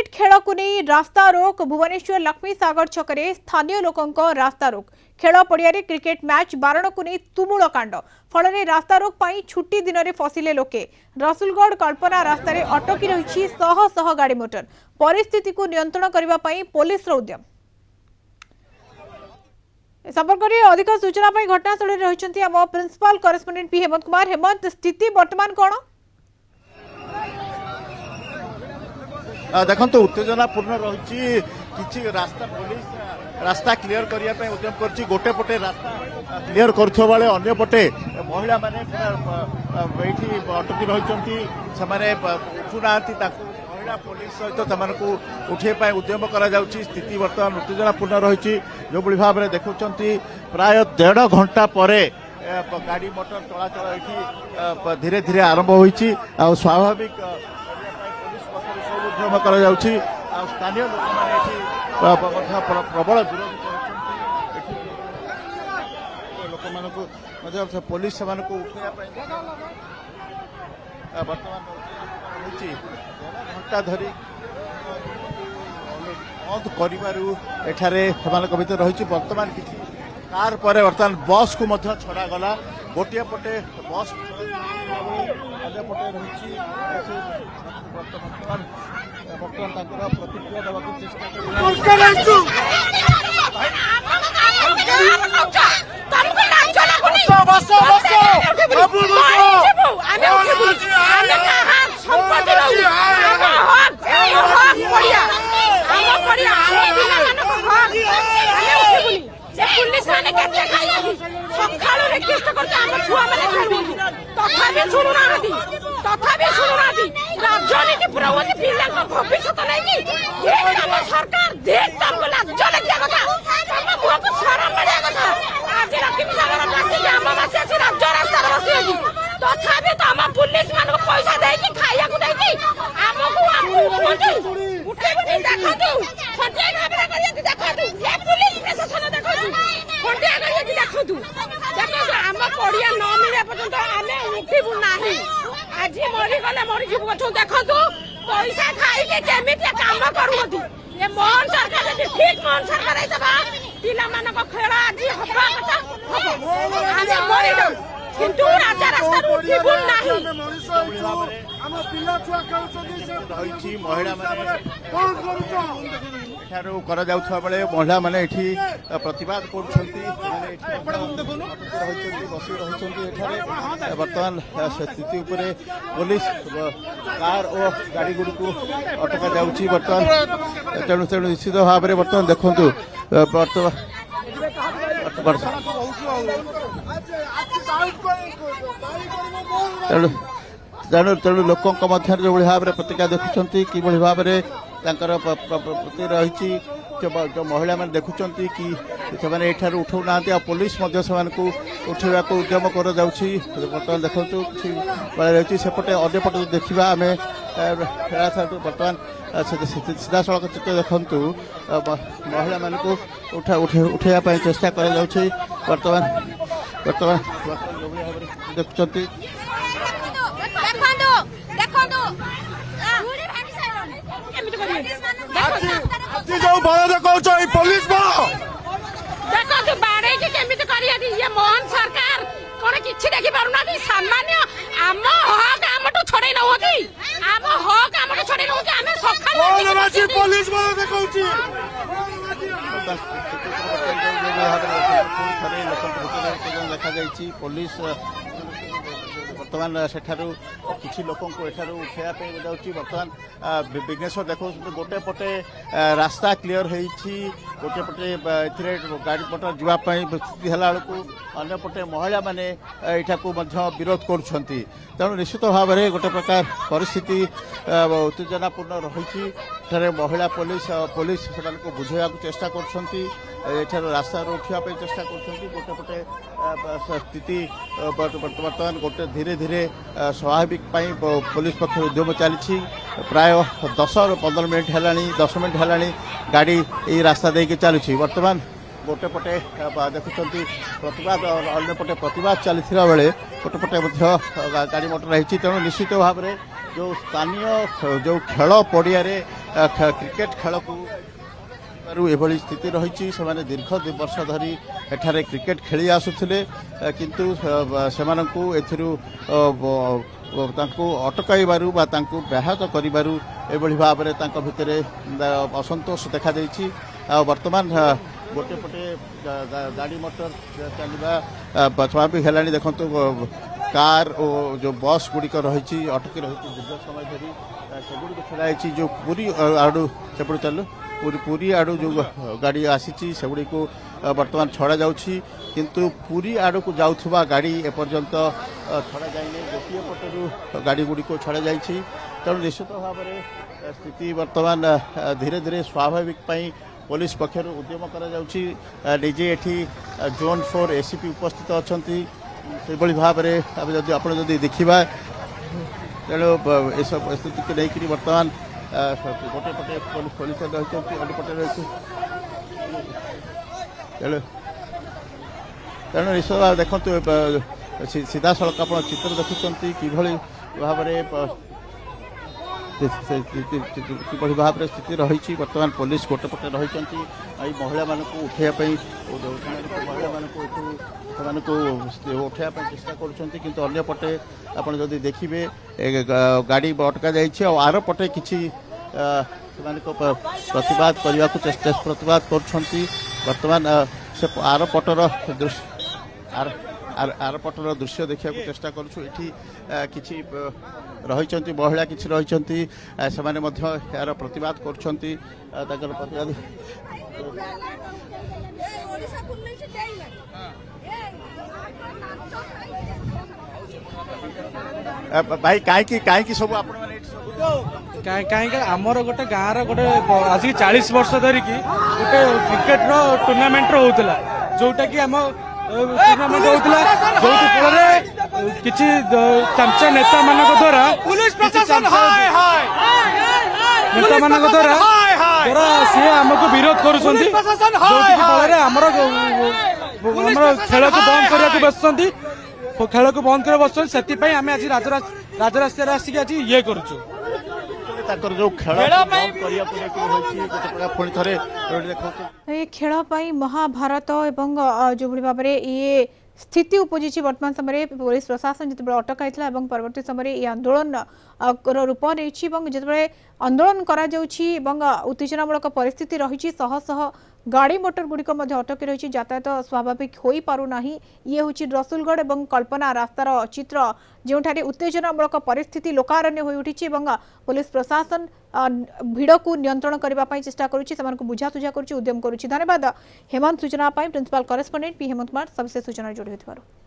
Cricket खेल को नहीं रास्ता रोक भुवनेश्वर लक्ष्मी सागर छकरे स्थानीय लोकों रास्ता रोक खेल पड़िया क्रिकेट मैच बारण को नहीं तुमुल कांड फल रास्ता रोक पाई छुट्टी दिन में फसिले लोके रसुलगढ़ कल्पना रास्तार अटकी रही शह शह गाड़ी मोटर परिस्थिति को नियंत्रण करने पुलिस उद्यम संपर्क में अधिक सूचना घटनास्थल रही आम principal correspondent P Hemant Kumar. Hemant, स्थिति वर्तमान कौन? देखो उत्तेजनापूर्ण रही कि रास्ता पुलिस रास्ता क्लीयर करने उद्यम कर गोटे पटे रास्ता क्लीयर कर बेले अंय पटे महिला माने अटकी रही उठुना महिला पुलिस सहित उठे उद्यम कर स्थिति बर्तमान उत्तेजनापूर्ण रही जो भाव में देखुं प्राय 1.5 घंटा पर गाड़ी मोटर चलाचल ये धीरे धीरे आरंभ होती स्वाभाविक उद्यम कर स्थानीय लोक प्रबल विरोध लोक पुलिस से उठाया बर्तमान घंटा धरी बंद कर भर रही बर्तमान किसी कार पर बर्तमान बस को छड़ा गला गोटे पटे बस पटे रही बर्तमान प्रतिक्रिया देवाक पुलिस मैंने सकालू रिक्वेस्ट करते छुआ मैंने तथा शुणुना राजनीति पूरा पिला भविष्य नहीं सरकार देख तुमको लाज लगे कथा मुह को शरम लगे कथा आज लक्ष्मी सागर आमवासी आसी राज्य रास्ता बस तथा तुम पुलिस मान पैसा देकी खाया पुलिस प्रशासन देखु आम पड़िया न मिले पर्यंत आम उठू ना आज मरीगले मरीजु पछु देखु पैसा खाई केमी काम करूँ ये मोहन सरकार ठीक मोहन सरकार पिला मान खेल आज हवा कथा आम मरीलु किंतु राजा रास्ता उठू ना महिला महिला माने प्रतिवाद बर्तमान स्थिति उपरे पुलिस कार और गाड़ी गुड़ी को अटका जाऊँगी बर्तमान तेणु तेणु निश्चित भाव में बर्तमान देखु तेणु तेणु लोकों जो भाव में प्रतिक्रिया देखुं कि भाव में प्रति रही जो महिला मैंने देखुं कि से उठाऊना पुलिस उठा उद्यम कर बर्तमान देखु कि रही सेपटे अंपटे देखा आम बर्तमान सीधा सड़क चित्र देखु महिला मान उठाई चेष्टा कर बर्तमान देखुं पुलिस देखो बाड़े के केमित करिया ये मोहन सरकार कोन किछि देखि पारुना सामान्य आम हक आमटो छोड़े न होती आम हक आमटो छोड़े न होती आमे सखा पुलिस वाला देखौची देखा जायछि पुलिस बर्तमान सेठारु किछि लोकों को एठारु उठाया जाउछि बर्तमान विघ्नेश्वर देखो गोटे पटे रास्ता क्लीयर होईछि गोटे पटे एथिरे गाड़ी मोटर जीवाई स्थिति है बेलू अन्य पटे महिला माने एठा को विरोध करुछंती तेणु निश्चित भाव में गोटे प्रकार परिस्थिति उत्तेजनापूर्ण रही महिला पुलिस पुलिस से बुझेगा चेष्टा कर रास्ता उठापी चेष्टा कर गोटे पटे स्थिति बर्तमान गोटे धीरे धीरे स्वाभाविक पुलिस पक्ष उद्यम चली प्राय 10-15 मिनट है 10 मिनट है गाड़ी ये रास्ता देके चलुची बर्तमान गोटे पटे देखुं प्रतिवाद और अन्य पटे प्रतिवाद चलता बेले गोटे पटे गाड़ी मोटर रही तेणु निश्चित भाव में जो स्थानीय जो खेल पड़िया क्रिकेट खेल को एभली स्थिति रही दीर्घ 2 वर्ष धरी एठारे क्रिकेट खेली आसुथिले किंतु सेमानंकु एथिरु तांको अटकाइबारु बा तांको व्याहत करिबारु एभली भाबरे तांको भितरे असंतोष देखा देछि। वर्तमान गोटे पटे गाड़ी मोटर चलवा स्वाभाविक है देखो कार और जो बस गुड़िक रही अटकी रही दीर्घ समय धरी सेगुड़ी छड़ाई जो पूरी आड़ू सेपट चल पूरी आड़ू जो गाड़ी आसी सेगुड़ी को बर्तमान छड़ा जाउछि किंतु पूरी आड़ को जाउथबा गाड़ी एपर्यंत छड़ा जाइने गोटे पटरू गाड़ी गुड़ी को छड़ा जाइछि। तेणु निश्चित भाव में स्थिति वर्तमान धीरे धीरे स्वाभाविक पाई पुलिस पक्षर उद्यम कर निजे एठी जोन 4 एसीपी उपस्थित अच्छा से भाव में आप देखा तेणु ये सब स्थिति को लेकर बर्तमान गोटे पटे पुलिस रही अटे पटे रही तेणु तेणु निश्चित भाव देखते सीधा सड़क आप चित्र देखुं कि भाव में किभली भाव में स्थिति रही बर्तमान पुलिस गोटे पटे रही महिला मान उठाइवाई महिला मानू उठाइवाई चेष्टा कर पटे आपड़ जदि देखिए गाड़ी अटका जाइए आर पटे किसी प्रतिवाद करने को प्रतिवाद कर से आर पटर आर पटर दृश्य देखा चेष्टा करुँ रही महिला किसी रही यार प्रतिवाद कर भाई कहीं सब कहीं आमर गोटे गाँव रोटे आज 40 वर्ष धरिकी गोटे क्रिकेट टूर्नामेंट होता जोटा कि आम टूर्नामेंट होता जो फल किसी चामचा नेता मान द्वारा नेता मान द्वारा सी आमको विरोध कर आमर खेल को बंद करने को बसुँच खेल को बंद कर बस से आम आज राजरास्तार आसिक आज ये करुचु जो खेल महाभारत एवं जो भाव में ये स्थिति उपजी वर्तमान समय पुलिस प्रशासन जिते अटकाई परवर्ती समय ये आंदोलन रूप नहीं जिते आंदोलन करा उत्तेजनामूलक परिस्थिति रही शह शह गाड़ी मोटर गुड़िक अटकी रही यातायात स्वाभाविक हो पारना ये हूँ रसुलगढ़ और कल्पना रास्तार चित्र जोठारे उत्तेजनामूलक परिस्थिति लोकारण्य हो उठी पुलिस प्रशासन भिड़ को नियंत्रण करने चेष्टा करुँच बुझासुझा कर उद्यम करुँच। धन्यवाद हेमंत सूचना principal correspondent P Hemant Kumar सबसे सूचना जोड़ी होती।